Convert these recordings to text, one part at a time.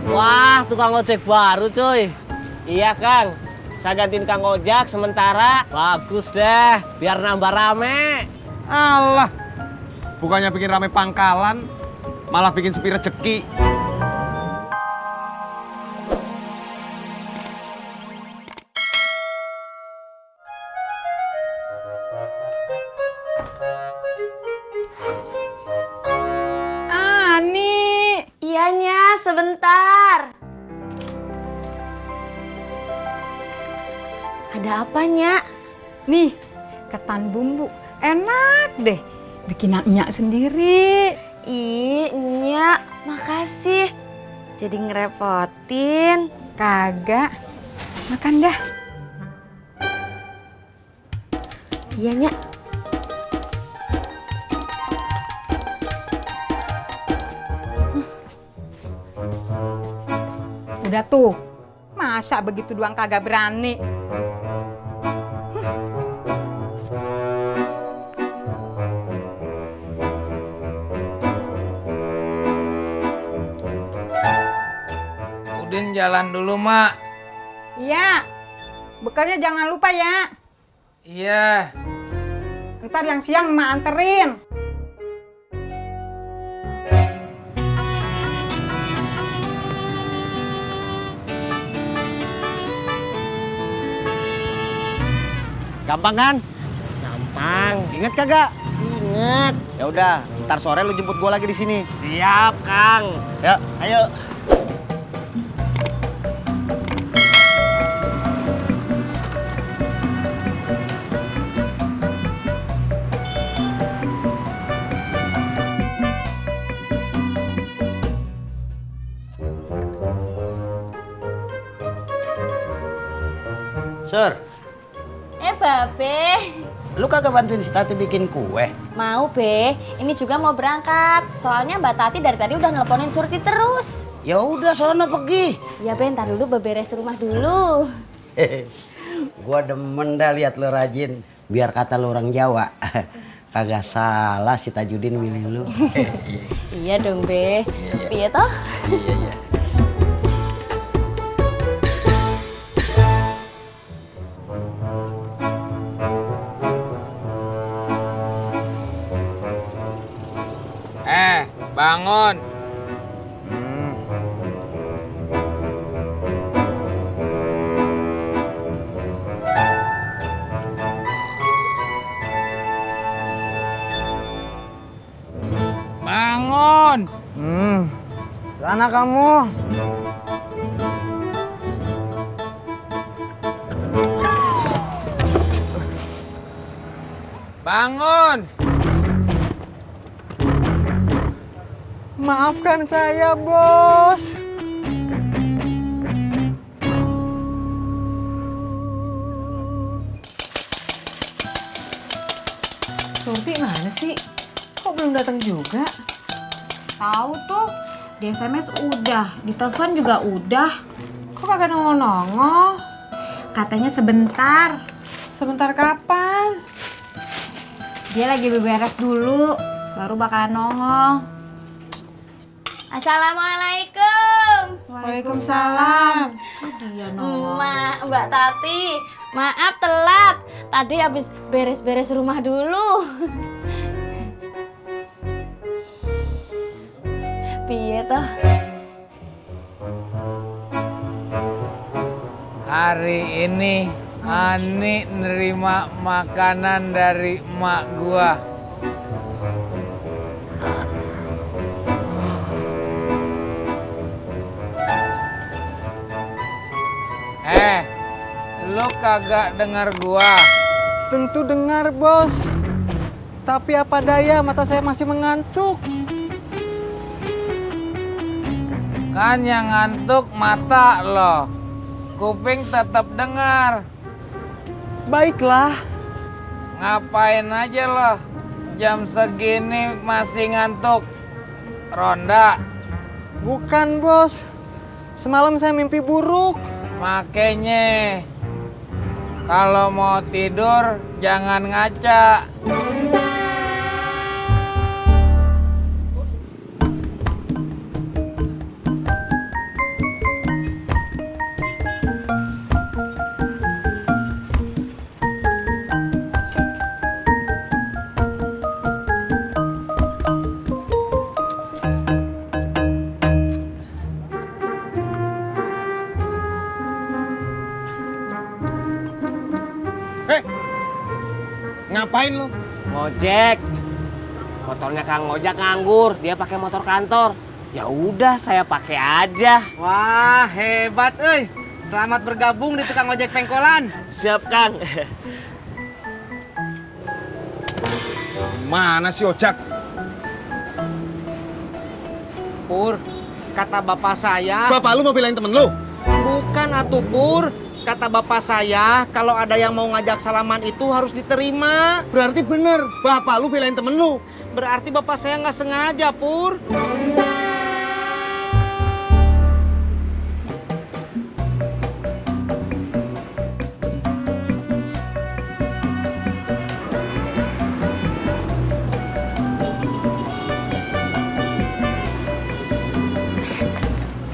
Wah, tukang ojek baru cuy. Iya Kang, saya gantiin Kang Ojak sementara. Bagus deh, biar nambah rame. Alah, bukannya bikin rame pangkalan, malah bikin sepi rezeki. Ani, Iyanya, sebentar. Ada apa, Nyak? nih ketan bumbu enak deh, bikinan Nyak sendiri. Ih, Nyak, makasih. Jadi ngerepotin. Kagak, makan dah. Iya, Nyak. Udah tuh, masa begitu doang kagak berani? Udin jalan dulu, Mak. Iya, bekalnya jangan lupa ya. Iya. Ntar yang siang emak anterin. Gampang kan? Gampang. Ingat kagak? Ingat. Ya udah, ntar sore lu jemput gua lagi di sini. Siap Kang. Ya. Ayo. Sur, Babe. lu kagak bantuin si Tati bikin kue? Mau, Be. Ini juga mau berangkat. Soalnya Mbak Tati dari tadi udah nelponin Surti terus. Ya udah, sono pergi. Ya, Be, ntar dulu beberes rumah dulu. Gua demen dah lihat lu rajin. Biar kata lu orang Jawa. Kagak salah si Tajudin milih lu. Iya dong, Be. Piye toh? Iya, iya. Bangun. Bangun. Sana kamu. Bangun. Maafkan saya, Bos. Surti mana sih? Kok belum datang juga? Tahu tuh, di SMS udah, di telepon juga udah. Kok kagak nongol-nongol? Katanya sebentar. Sebentar kapan? Dia lagi beberes dulu, baru bakalan nongol. Assalamualaikum. Waalaikumsalam. Dia nongol. Mbak Tati, maaf telat. Tadi habis beres-beres rumah dulu. Piye toh? Hari ini Ani nerima makanan dari emak gua. Lu kagak dengar gua? Tentu dengar, Bos. Tapi apa daya, mata saya masih mengantuk. Kan yang ngantuk mata lo. Kuping tetap dengar. Baiklah. Ngapain aja lo? Jam segini masih ngantuk. Ronda. Bukan, Bos. Semalam saya mimpi buruk. Makanya kalau mau tidur jangan ngaca. ngapain lo? Ngojek. Motornya Kang Ojak nganggur, dia pakai motor kantor. Ya udah, saya pakai aja. Wah, hebat euy. Selamat bergabung di tukang ojek pengkolan. Siap, Kang. Mana si Ojak? Pur, kata bapak saya. Bapak lu mau belain temen lu? Bukan atuh Pur. Kata bapak saya, kalau ada yang mau ngajak salaman itu harus diterima. Berarti bener, bapak lu belain temen lu. Berarti bapak saya nggak sengaja, Pur.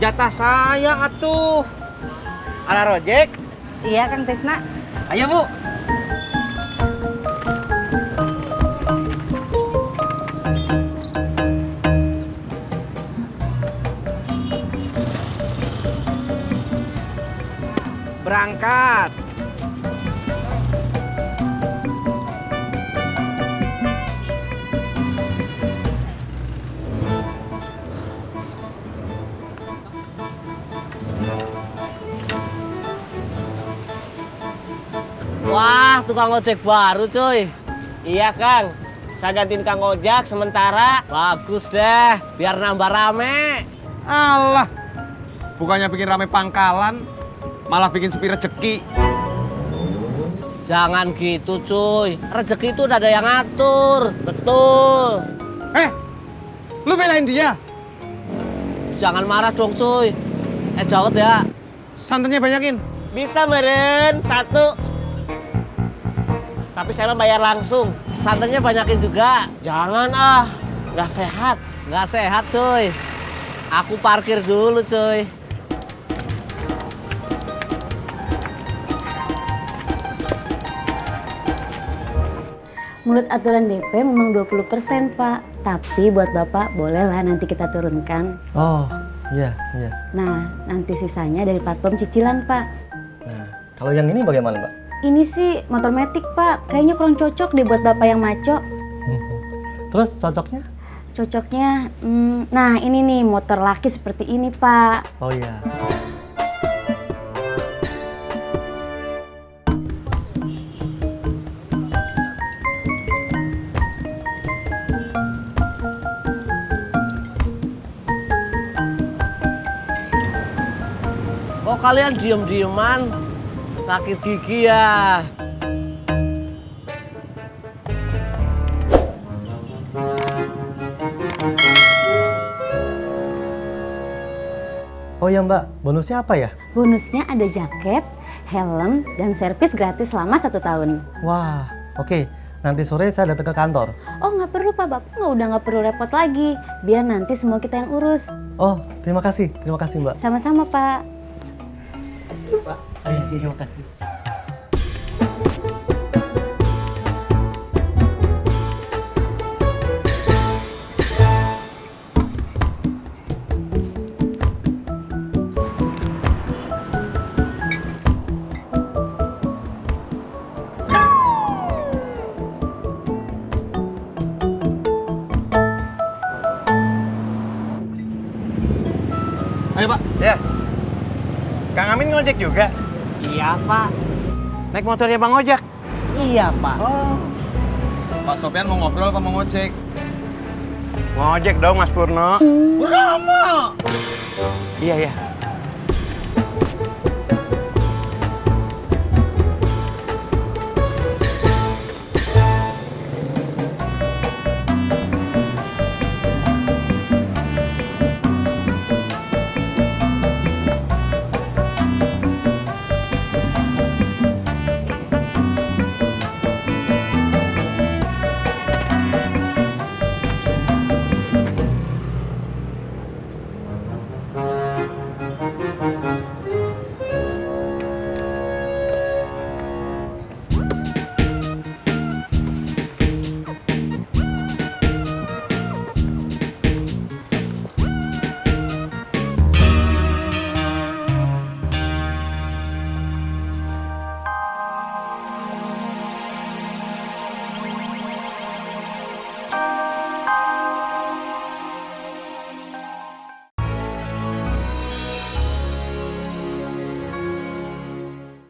Jatah saya atuh. Ada rojek? Iya Kang Tisna. Ayo Bu. Berangkat. Wah, tukang ojek baru, cuy. Iya, Kang. Saya gantiin Kang Ojak sementara. Bagus deh, biar nambah rame. Alah, bukannya bikin rame pangkalan, malah bikin sepi rejeki. Jangan gitu, cuy. Rezeki itu udah ada yang ngatur. Betul. Lu belain dia? Jangan marah dong, cuy. Es dawet ya. Santannya banyakin. Bisa, meren. 1. Tapi saya bayar langsung. Santannya banyakin juga. Jangan nggak sehat. Nggak sehat, cuy. Aku parkir dulu, cuy. Menurut aturan DP memang 20%, Pak. Tapi buat Bapak bolehlah nanti kita turunkan. Oh, iya. Nah, nanti sisanya dari platform cicilan, Pak. Nah, kalau yang ini bagaimana, Mbak? Ini sih motor metik, Pak. Kayaknya kurang cocok deh buat Bapak yang maco. Terus cocoknya? Cocoknya, nah ini nih motor laki seperti ini, Pak. Oh iya. Kok kalian diem-dieman? Sakit gigi ya? Oh ya Mbak, bonusnya apa ya? Bonusnya ada jaket, helm, dan servis gratis selama 1 tahun. Wah, oke. Nanti sore saya datang ke kantor. Oh nggak perlu Pak, Bapak nggak perlu repot lagi. Biar nanti semua kita yang urus. Oh, terima kasih Mbak. Sama-sama Pak. Pak, terima kasih. Ayo Pak. Ya. Kang Amin ngojek juga? Iya, Pak. Naik motornya Bang Ojak? Iya, Pak. Oh. Pak Sopian mau ngobrol apa mau ngojek? Ngojek dong Mas Purno. Purnomo. Iya.